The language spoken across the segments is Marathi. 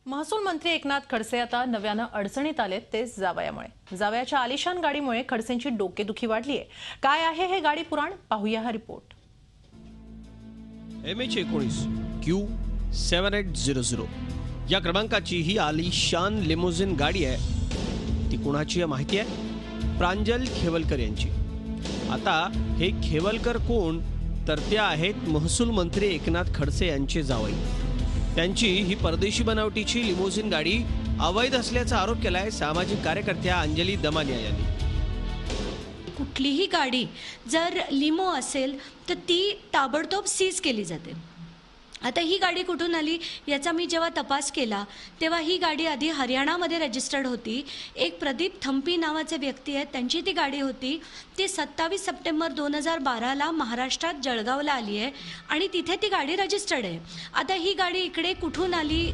महसूल मंत्री एकनाथ खडसे आता नव्यानं अडचणीत आलेत, ते जावयामुळे। जावयाच्या आलिशान गाडीमुळे खडसेंची डोकेदुखी वाढली आहे। काय आहे हे गाडी पुराण, पाहूया हा रिपोर्ट। MH19 Q7800 या क्रमांकाची ही आलिशान लिमोजिन गाडी आहे। ती कोणाची आहे माहिती आहे? प्रांजल खेवलकर यांची। आता हे खेवलकर कोण? तर ते आहेत महसूल मंत्री एकनाथ खडसे यांचे जावई। त्यांची ही परदेशी बनावटीची लिमोजिन गाडी अवैध असल्याचा आरोप केलाय सामाजिक कार्यकर्त्या अंजली दमानिया यांनी। कुठलीही गाडी जर लिमो असेल तर ती ताबडतोब सीज केली जाते। आता ही गाडी कुठून आली याचा मी जेव्हा तपास केला तेव्हा ही गाडी आधी हरियाणामध्ये रजिस्टर्ड होती। एक प्रदीप थंपी नावाचे व्यक्ती आहेत, त्यांची ती गाडी होती। ती 27 सप्टेंबर 2012ला महाराष्ट्रात जळगावला आली आहे आणि तिथे ती गाडी रजिस्टर्ड आहे। आता ही गाडी इकडे कुठून आली?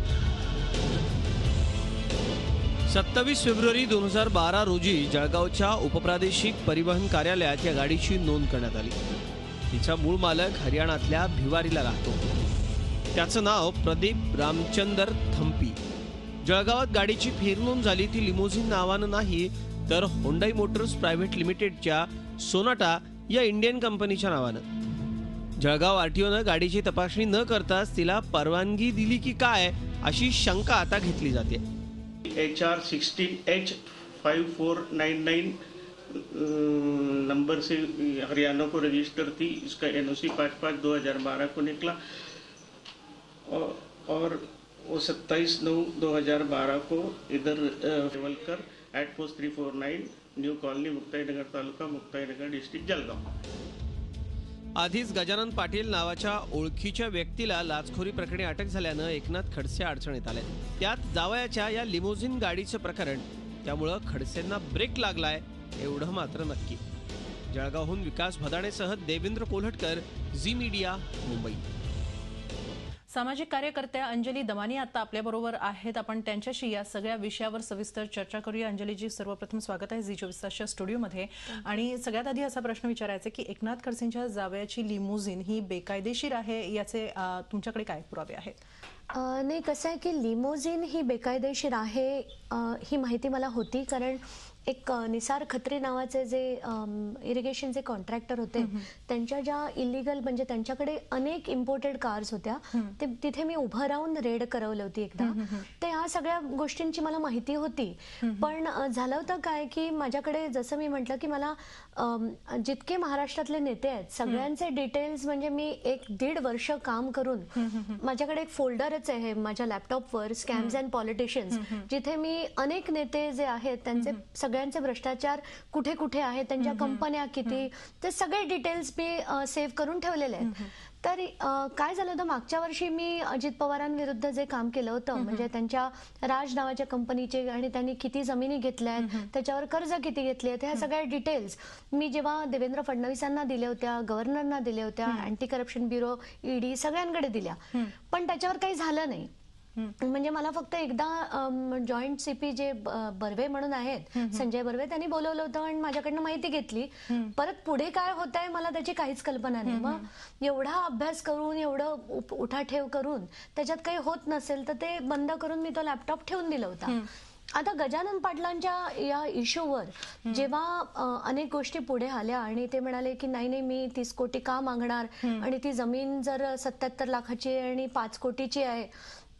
27 फेब्रुवारी 2012 रोजी जळगावच्या उपप्रादेशिक परिवहन कार्यालयात या गाडीची नोंद करण्यात आली। तिचा मूळ मालक हरियाणातल्या भिवारीला राहतो। त्याचं नाव प्रदीप रामचंदर थंपी। जळगावात गाडीची फेरनोंद झाली ती लिमोजिन नावानं नाही तर होंडाई मोटर्स प्रायव्हेट लिमिटेडच्या सोनाटा या इंडियन कंपनीच्या नावानं। जळगाव RTOनं गाडीची तपासणी न करताच तिला परवानगी दिली की काय अशी शंका आता घेतली जाते। HR 16H 5499 नंबर से हरियाणा को रजिस्टर थी। इसका NOC 5/5/2012 को निकला और वो 27/9/2012 को इधर खेवलकर @4349 न्यू कॉलोनी मुक्ताईनगर तालुका मुक्ताईनगर डिस्ट्रिक्ट जळगाव। आधीच गजानन पाटील नावाच्या ओळखीच्या व्यक्तीला लाचखोरी प्रकरणी अटक झाल्यानं एकनाथ खडसे अडचणीत आले। त्यात जावयाच्या या लिमोजिन गाडीचं प्रकरण, त्यामुळं खडसेंना ब्रेक लागलाय एवढं मात्र नक्की। जळगावहून विकास भदाणेसह देवेंद्र कोल्हटकर, झी मीडिया, मुंबई। सामाजिक कार्यकर्त्या अंजली दमानिया आता आपल्या बरोबर आहेत। आपण त्यांच्याशी या सगळ्या विषयावर सविस्तर चर्चा करूया। अंजलीजी, सर्वप्रथम स्वागत आहे झी 24 तासच्या स्टुडिओमध्ये। आणि सगळ्यात आधी असा प्रश्न विचारायचा की एकनाथ खडसेंच्या जावयाची लिमोजिन ही बेकायदेशीर आहे, याचे तुमच्याकडे काय पुरावे आहेत? नाही, कसं आहे की लिमोजिन ही बेकायदेशीर आहे ही माहिती मला होती, कारण एक निसार खत्री नावाचे जे इरिगेशनचे कॉन्ट्रॅक्टर होते त्यांच्या ज्या इलिगल म्हणजे त्यांच्याकडे अनेक इम्पोर्टेड कार्स होत्या, ते तिथे मी उभं राहून रेड करवली होती एकदा। तर ह्या सगळ्या गोष्टींची मला माहिती होती। पण झालं होतं काय की माझ्याकडे जसं मी म्हटलं की मला जितके महाराष्ट्रातले नेते आहेत सगळ्यांचे डिटेल्स, म्हणजे मी 1-1.5 वर्ष काम करून माझ्याकडे एक फोल्डरच आहे माझ्या लॅपटॉपवर, स्कॅम्स अँड पॉलिटिशियन्स, जिथे मी अनेक नेते जे आहेत त्यांचे सगळ्यांचे भ्रष्टाचार कुठे कुठे आहेत, त्यांच्या कंपन्या किती, ते सगळे डिटेल्स मी सेव्ह करून ठेवलेले आहेत। तर काय झालं होतं, मागच्या वर्षी मी अजित पवारांविरुद्ध जे काम केलं होतं, म्हणजे त्यांच्या राज नावाच्या कंपनीचे आणि त्यांनी किती जमिनी घेतल्या आहेत, त्याच्यावर कर्ज किती घेतले आहेत, ह्या सगळ्या डिटेल्स मी जेव्हा देवेंद्र फडणवीसांना दिल्या होत्या, गव्हर्नरना दिल्या होत्या, अँटी करप्शन ब्युरो, ED सगळ्यांकडे दिल्या, पण त्याच्यावर काही झालं नाही। म्हणजे मला फक्त एकदा जॉईंट CP जे बर्वे म्हणून आहेत, संजय बर्वे, त्यांनी बोलवलं होतं आणि माझ्याकडनं माहिती घेतली। परत पुढे काय होत आहे मला त्याची काहीच कल्पना नाही। मग एवढा अभ्यास करून, एवढं उठाठेव करून त्याच्यात काही होत नसेल तर ते बंद करून मी तो लॅपटॉप ठेवून दिला होता। आता गजानन पाटलांच्या या इश्यूवर जेव्हा अनेक गोष्टी पुढे आल्या आणि ते म्हणाले की नाही नाही, मी 30 कोटी का मागणार, आणि ती जमीन जर 77 लाखाची आणि 5 कोटीची आहे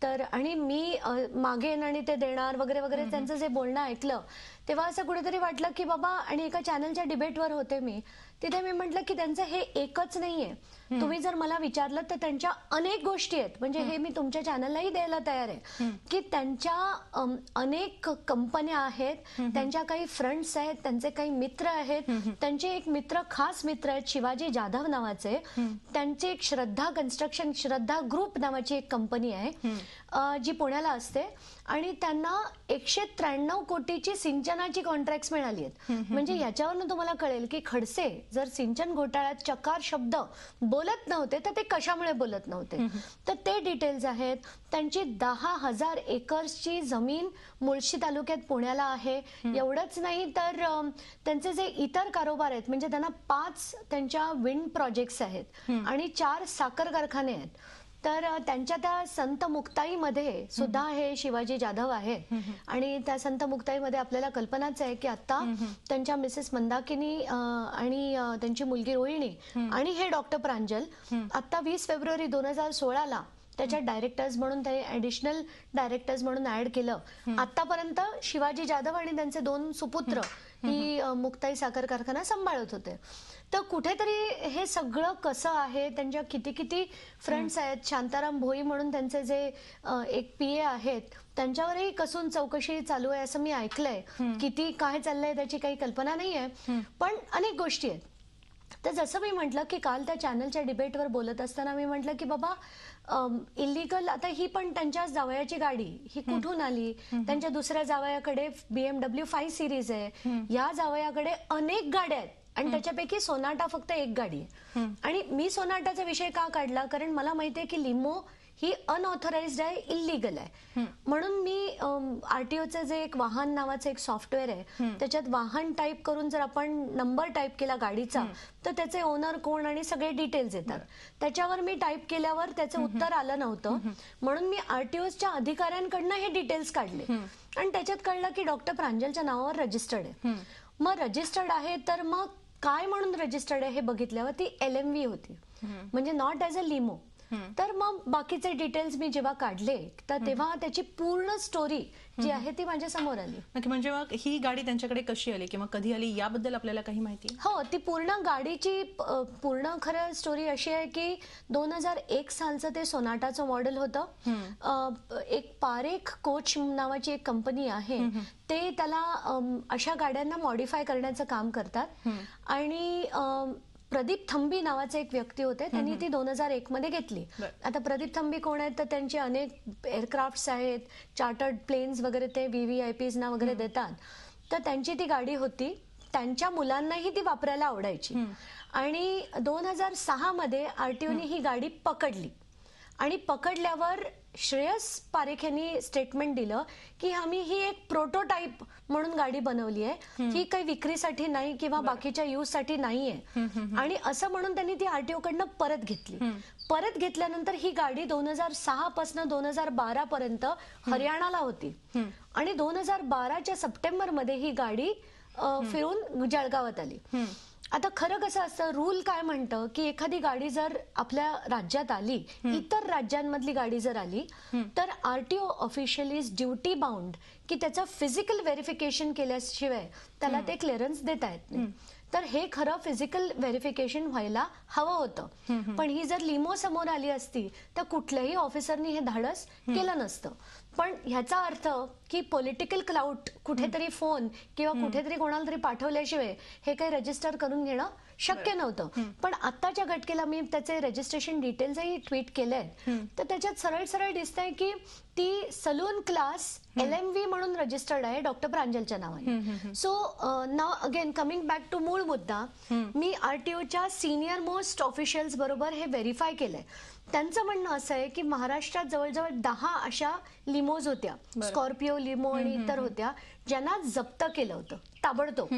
तर, आणि मी मागेन आणि ते देणार वगैरे वगैरे, त्यांचं जे बोलणं ऐकलं तेव्हा असं कुठेतरी वाटलं की बाबा, आणि एका चॅनलच्या डिबेटवर होते मी, तिथे मी म्हटलं की त्यांचं हे एकच नाहीये, तुम्ही जर मला विचारलं तर त्यांच्या अनेक गोष्टी आहेत, म्हणजे हे मी तुमच्या चॅनललाही द्यायला तयार आहे की त्यांच्या अनेक कंपन्या आहेत, त्यांच्या काही फ्रंट्स आहेत, त्यांचे काही मित्र आहेत, त्यांचे एक मित्र, खास मित्र आहेत शिवाजी जाधव नावाचे, त्यांची एक श्रद्धा कन्स्ट्रक्शन, श्रद्धा ग्रुप नावाची एक कंपनी आहे जी पुण्याला असते, आणि त्यांना 193 कोटीची सिंचनाची कॉन्ट्रॅक्ट्स मिळाली आहेत। म्हणजे याच्यावरनं तुम्हाला कळेल की खडसे जर सिंचन घोटाळ्यात चकार शब्द बोलत नव्हते तर ते कशामुळे बोलत नव्हते, तर ते डिटेल्स आहेत। त्यांची 10,000 एकर्सची जमीन मुळशी तालुक्यात पुण्याला आहे। एवढंच नाही तर त्यांचे जे इतर कारोबार आहेत, म्हणजे त्यांना 5 त्यांच्या विंड प्रोजेक्ट्स आहेत आणि 4 साखर कारखाने आहेत। तर त्यांच्या त्या संत मुक्ताईमध्ये सुद्धा हे शिवाजी जाधव आहे आणि त्या संत मुक्ताईमध्ये आपल्याला कल्पनाच आहे की आता त्यांच्या मिसेस मंदाकिनी आणि त्यांची मुलगी रोहिणी आणि हे डॉक्टर प्रांजल आता 20 फेब्रुवारी 2016ला त्याच्या डायरेक्टर्स म्हणून ते ऍडिशनल डायरेक्टर्स म्हणून ऍड केलं. आतापर्यंत शिवाजी जाधव आणि त्यांचे 2 सुपुत्र ही मुक्ताई साखर कारखाना सांभाळत होते. तर कुठेतरी हे सगळं कसं आहे, त्यांच्या किती किती फ्रेंड्स आहेत. शांताराम भोई म्हणून त्यांचे जे एक PA आहेत त्यांच्यावरही कसून चौकशी चालू आहे असं मी ऐकलंय. किती काय चाललंय त्याची काही कल्पना नाहीये, पण अनेक गोष्टी आहेत. तर जसं मी म्हटलं की काल त्या चॅनलच्या डिबेटवर बोलत असताना मी म्हटलं की बाबा इलिगल, आता ही पण त्यांच्या जावयाची गाडी ही कुठून आली. त्यांच्या दुसऱ्या जावयाकडे BMW 5 सिरीज आहे, या जावयाकडे अनेक गाड्या आहेत आणि त्याच्यापैकी सोनाटा फक्त एक गाडी आहे. आणि मी सोनाटाचा विषय का काढला, कारण मला माहितीये की लिमो ही अनऑथराइज्ड आहे, इलिगल आहे. म्हणून मी RTOचं जे एक वाहन नावाचं एक सॉफ्टवेअर आहे त्याच्यात वाहन टाईप करून जर आपण नंबर टाईप केला गाडीचा तर त्याचे ओनर कोण आणि सगळे डिटेल्स येतात. त्याच्यावर मी टाईप केल्यावर त्याचं उत्तर आलं नव्हतं, म्हणून मी RTOच्या अधिकाऱ्यांकडनं हे डिटेल्स काढले आणि त्याच्यात कळलं की डॉक्टर प्रांजलच्या नावावर रजिस्टर्ड आहे. मग रजिस्टर्ड आहे तर मग काय म्हणून रजिस्टर्ड आहे हे बघितल्यावर ती LMV होती, म्हणजे नॉट ॲज अ लिमो. तर मग बाकीचे डिटेल्स मी जेव्हा काढले तर तेव्हा त्याची पूर्ण स्टोरी जी आहे ती माझ्या समोर आली. नक्की. म्हणजे मग ही गाडी त्यांच्याकडे कशी आली किंवा कधी आली याबद्दल आपल्याला काही माहिती आहे? हो, ती पूर्ण गाडीची पूर्ण खरं स्टोरी अशी आहे की 2001 सालचं ते सोनाटाचं मॉडेल होतं. एक पारेख कोच नावाची एक कंपनी आहे, ते त्याला अशा गाड्यांना मॉडिफाय करण्याचं काम करतात. आणि प्रदीप थंबी नावाचे एक व्यक्ती होते, त्यांनी ती 2001 मध्ये घेतली. आता प्रदीप थंबी कोण आहेत तर त्यांचे अनेक एअरक्राफ्ट्स आहेत, चार्टर्ड प्लेन्स वगैरे ते VVIPs ना वगैरे देतात. तर त्यांची ती गाडी होती, त्यांच्या मुलांनाही ती वापरायला आवडायची. आणि 2006 मध्ये RTOने ही गाडी पकडली आणि पकडल्यावर श्रेयस पारेख यांनी स्टेटमेंट दिलं की आम्ही ही एक प्रोटोटाइप म्हणून गाडी बनवली आहे, ही काही विक्रीसाठी नाही किंवा बाकीच्या यूज साठी नाहीये. आणि असं म्हणून त्यांनी ती RTO कडनं परत घेतली. परत घेतल्यानंतर ही गाडी 2006 पासून 2012 पर्यंत हरियाणाला होती आणि 2012च्या सप्टेंबर मध्ये ही गाडी फिरून जळगावात आली. आता खरं कसं असतं, रूल काय म्हणतं की एखादी गाडी जर आपल्या राज्यात आली, इतर राज्यांमधली गाडी जर आली तर RTO official is duty bound की त्याचं फिजिकल व्हेरिफिकेशन केल्याशिवाय त्याला ते क्लिअरन्स देता येत नाही. तर हे खरं फिजिकल व्हेरिफिकेशन व्हायला हवं होतं. पण ही जर लिमो समोर आली असती तर कुठल्याही ऑफिसरनी हे धाडस केलं नसतं. पण ह्याचा अर्थ की पॉलिटिकल क्लाउड, कुठेतरी फोन किंवा कुठेतरी कोणाला तरी पाठवल्याशिवाय हे काही रजिस्टर करून घेणं शक्य नव्हतं. पण आत्ताच्या घटकेला मी त्याचे रजिस्ट्रेशन डिटेल्सही ट्विट केले, तर त्याच्यात सरळ सरळ दिसतंय की ती सलून क्लास LMV म्हणून रजिस्टर्ड आहे डॉक्टर प्रांजलच्या नावाने. So now again coming back to मूळ मुद्दा, मी RTOच्या सिनियर मोस्ट ऑफिशियल्स बरोबर हे व्हेरीफाय केलंय. त्यांचं म्हणणं असं आहे की महाराष्ट्रात जवळजवळ 10 अशा लिमोज होत्या, स्कॉर्पिओ लिमो आणि इतर होत्या, ज्यांना जप्त केलं होतं ताबडतोब.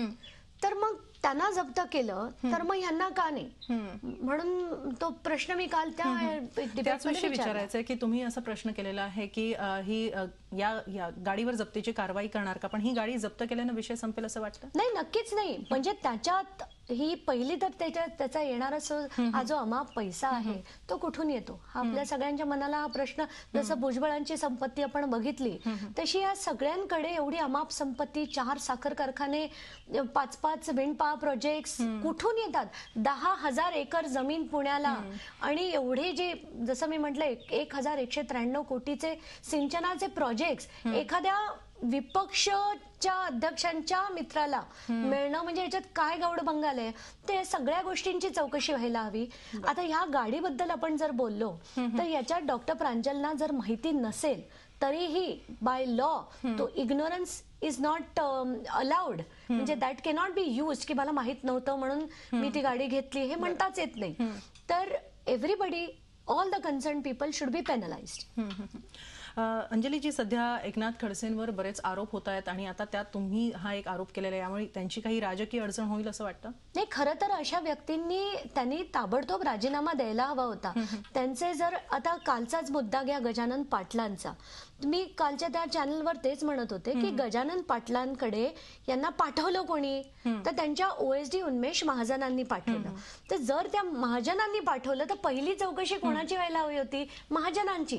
तर मग त्यांना जप्त केलं तर मग यांना का नाही, म्हणून तो प्रश्न मी काल त्याविषयी विचारायचा आहे की तुम्ही असा प्रश्न केलेला आहे की ही या गाडीवर जप्तीची कारवाई करणार का, पण ही गाडी जप्त केल्यानं विषय संपेल असं वाटतं? नाही, नक्कीच नाही. म्हणजे त्याच्यात ही पहिली तर त्याचा येणारा हा जो अमाप पैसा आहे तो कुठून येतो हा आपल्या सगळ्यांच्या मनाला हा प्रश्न. जसं भुजबळांची संपत्ती आपण बघितली तशी या सगळ्यांकडे एवढी अमाप संपत्ती, 4 साखर कारखाने, 5-5 विंड पॉवर प्रोजेक्ट्स कुठून येतात? 10,000 एकर जमीन पुण्याला आणि एवढे जे जसं मी म्हटलं 1,193 कोटीचे सिंचनाचे प्रोजेक्ट्स एखाद्या विपक्षच्या अध्यक्षांच्या मित्राला मिळणं म्हणजे याच्यात काय गौड बंगाल आहे? ते सगळ्या गोष्टींची चौकशी व्हायला हवी. आता ह्या गाडीबद्दल आपण जर बोललो तर याच्यात डॉक्टर प्रांजलना जर माहिती नसेल तरीही बाय लॉ तो इग्नोरन्स इज नॉट अलाउड, म्हणजे दॅट कॅनॉट बी यूज्ड की मला माहित नव्हतं म्हणून मी ती गाडी घेतली हे म्हणताच येत नाही. तर everybody, all the concern people should be penalised. Anjali ji, सध्या एकनाथ खडसेंवर बरेच आरोप होत आहेत आणि आता त्यात तुम्ही हा एक आरोप केलेला आहे, यामुळे त्यांची काही राजकीय अडचण होईल असं वाटतं? नाही, खरं तर अशा व्यक्तींनी त्यांनी ताबडतोब राजीनामा द्यायला हवा होता. त्यांचे जर आता कालचाच मुद्दा घ्या गजानन पाटलांचा, मी कालच्या त्या चॅनलवर तेच म्हणत होते की गजानन पाटलांकडे यांना पाठवलं कोणी, तर त्यांच्या OSD उन्मेष महाजनांनी पाठवलं. तर जर त्या महाजनांनी पाठवलं तर पहिली चौकशी कोणाची व्हायला हवी होती? महाजनांची.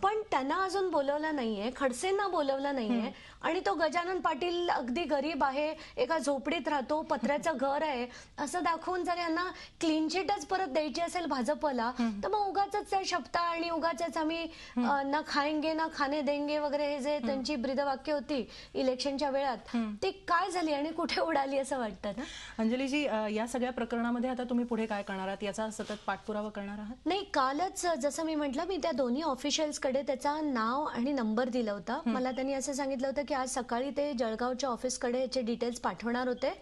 पण त्यांना अजून बोलवलं नाहीये, खडसेंना बोलवलं नाहीये आणि तो गजानन पाटील अगदी गरीब आहे, एका झोपडीत राहतो, पत्र्याचं घर आहे असं दाखवून जर यांना क्लीन चिटच परत द्यायची असेल भाजपला, तर मग उगाचच त्या शब्दा आणि उगाचच आम्ही ना खाएंगे ना खाने देंगे वगैरे हे जे त्यांची ब्रीदवाक्य होती इलेक्शनच्या वेळात, ती काय झाली आणि कुठे उडाली असं वाटतं ना. अंजलीजी, या सगळ्या प्रकरणामध्ये आता तुम्ही पुढे काय करणार आहात? याचा सतत पाठपुरावा करणार आहात? नाही, कालच जसं मी म्हटलं, मी त्या दोन्ही ऑफिशियल्सकडे त्याचा नाव आणि नंबर दिला होता. मला त्यांनी असं सांगितलं होतं की आज सकाळी ते जळगावच्या ऑफिसकडे याचे डिटेल्स पाठवणार होते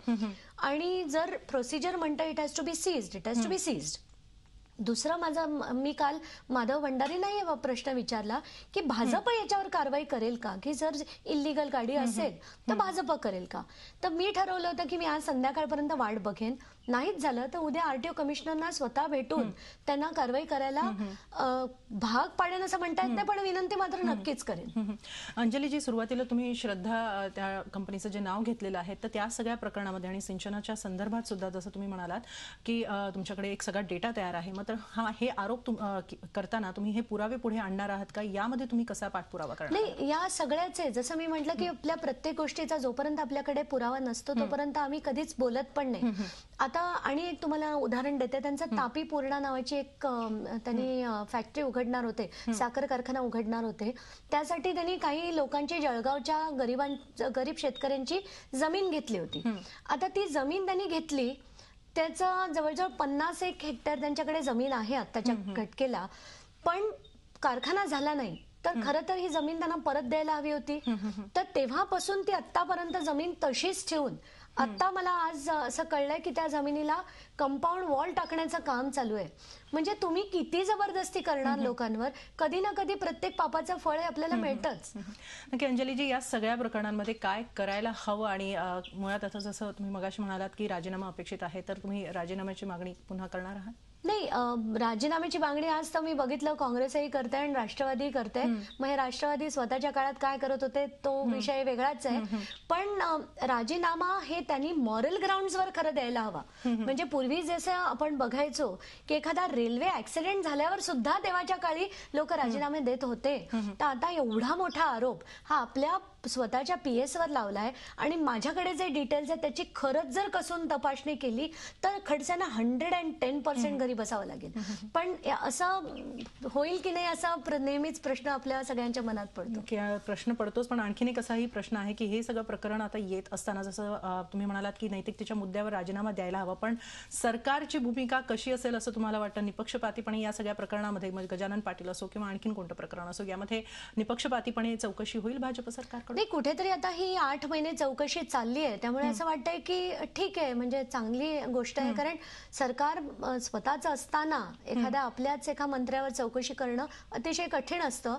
आणि जर प्रोसिजर म्हणता it has to be seized, it has to be seized. दुसरं मी काल माधव भंडारींना हा प्रश्न विचारला की भाजप याच्यावर कारवाई करेल का, की जर इल्लीगल गाडी असेल तर भाजप करेल का. तर मी ठरवलं होतं की मी आज संध्याकाळपर्यंत वाट बघेन, नाहीच झालं तर उद्या RTO कमिशनरना स्वतः भेटून त्यांना कारवाई करायला भाग पाडेन असं म्हणता येत नाही, पण विनंती मात्र नक्कीच करेन. अंजलीजी, सुरुवातीला तुम्ही श्रद्धा त्या कंपनीचं जे नाव घेतलेलं आहे, तर त्या सगळ्या प्रकरणामध्ये आणि सिंचनाच्या संदर्भात सुद्धा जसं तुम्ही म्हणालात की तुमच्याकडे एक सगळा डेटा तयार आहे, मात्र हे आरोप करताना तुम्ही हे पुरावे पुढे आणणार आहात का? यामध्ये तुम्ही कसा पाठपुरावा करणार? नाही, या सगळ्याचे जसं मी म्हटलं की आपल्या प्रत्येक गोष्टीचा जोपर्यंत आपल्याकडे पुरावा नसतो तोपर्यंत आम्ही कधीच बोलत पण नाही. आता आणि एक तुम्हाला उदाहरण देते, त्यांचं तापी पूर्णा नावाची एक त्यांनी फॅक्टरी उघडणार होते, साखर कारखाना उघडणार होते. त्यासाठी त्यांनी काही लोकांची जळगावच्या गरीब शेतकऱ्यांची जमीन घेतली होती. आता ती जमीन त्यांनी घेतली, त्याचं जवळजवळ 50 हेक्टर त्यांच्याकडे जमीन आहे आत्ताच्या घटकेला, पण कारखाना झाला नाही. तर खरं तर ही जमीन त्यांना परत द्यायला हवी होती. तर तेव्हापासून ती आत्तापर्यंत जमीन तशीच ठेवून आता मला आज असं कळलंय की त्या जमिनीला कंपाऊंड वॉल टाकण्याचं काम चालू आहे. म्हणजे तुम्ही किती जबरदस्ती करणार लोकांवर, कधी ना कधी प्रत्येक पापाचं फळ हे आपल्याला मिळतंच. नक्की अंजलीजी, या सगळ्या प्रकरणांमध्ये काय करायला हवं आणि मुळात आता जसं तुम्ही मगाशी म्हणालात की राजीनामा अपेक्षित आहे, तर तुम्ही राजीनाम्याची मागणी पुन्हा करणार आहात? नाही, राजीनाम्याची मागणी आज तर मी बघितलं काँग्रेसही करते आणि राष्ट्रवादी करते. मग हे राष्ट्रवादी स्वतःच्या काळात काय करत होते तो विषय वेगळाच आहे. पण राजीनामा हे त्यांनी मॉरल ग्राउंड्सवर खरं द्यायला हवा. म्हणजे पूर्वी जसं आपण बघायचो की एखादा रेल्वे ऍक्सिडेंट झाल्यावर सुद्धा तेव्हाच्या काळी लोक राजीनामे देत होते, तर आता एवढा मोठा आरोप हा आपल्या स्वतःच्या PS वर लावलाय आणि माझ्याकडे जे डिटेल्स आहेत त्याची खरंच जर कसून तपासणी केली तर खडसेंना 110% घरी बसावं लागेल. पण असं होईल की नाही असा नेहमीच प्रश्न आपल्या सगळ्यांच्या मनात पडतो. प्रश्न पडतोच, पण आणखीन एक असाही प्रश्न आहे की हे सगळं प्रकरण आता येत असताना जसं तुम्ही म्हणालात की नैतिकतेच्या मुद्द्यावर राजीनामा द्यायला हवा, पण सरकारची भूमिका कशी असेल असं तुम्हाला वाटतं? निपक्षपातीपणे या सगळ्या प्रकरणामध्ये, म्हणजे गजानन पाटील असो किंवा आणखीन कोणतं प्रकरण असो, यामध्ये निपक्षपातीपणे चौकशी होईल भाजप सरकारकडून? नाही, कुठेतरी आता ही 8 महिने चौकशी चालली आहे, त्यामुळे असं वाटतंय की ठीक आहे, म्हणजे चांगली गोष्ट आहे. कारण सरकार स्वतःच असताना एका मंत्र्यावर चौकशी करणं अतिशय कठीण असतं.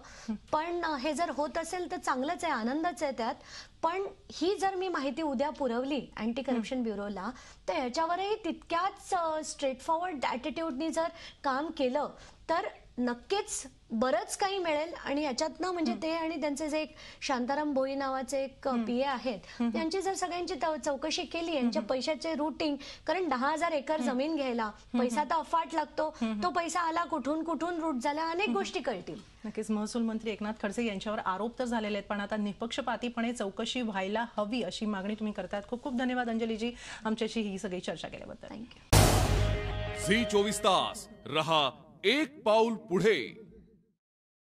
पण हे जर होत असेल तर चांगलंच आहे, आनंदच आहे त्यात. पण ही जर मी माहिती उद्या पुरवली अँटी करप्शन ब्युरोला, तर याच्यावरही तितक्याच स्ट्रेट फॉरवर्ड ॲटिट्यूडनी जर काम केलं तर नक्कीच बरंच काही मिळेल. आणि याच्यातनं म्हणजे ते आणि त्यांचे जे एक शांताराम भोई नावाचे एक PA आहेत, त्यांची जर सगळ्यांची चौकशी केली, यांच्या पैशाचे रूटिंग, कारण 10,000 एकर जमीन घ्यायला पैसा तर अफाट लागतो, तो पैसा आला कुठून रूट झाला, अनेक गोष्टी कळतील. नक्कीच महसूल मंत्री एकनाथ खडसे यांच्यावर आरोप तर झालेले आहेत, पण आता निपक्षपातीपणे चौकशी व्हायला हवी अशी मागणी तुम्ही करतायत. खूप खूप धन्यवाद अंजलीजी आमच्याशी ही सगळी चर्चा केल्याबद्दल. थँक्यू. झी 24 तास रहा एक पाऊल पुढे.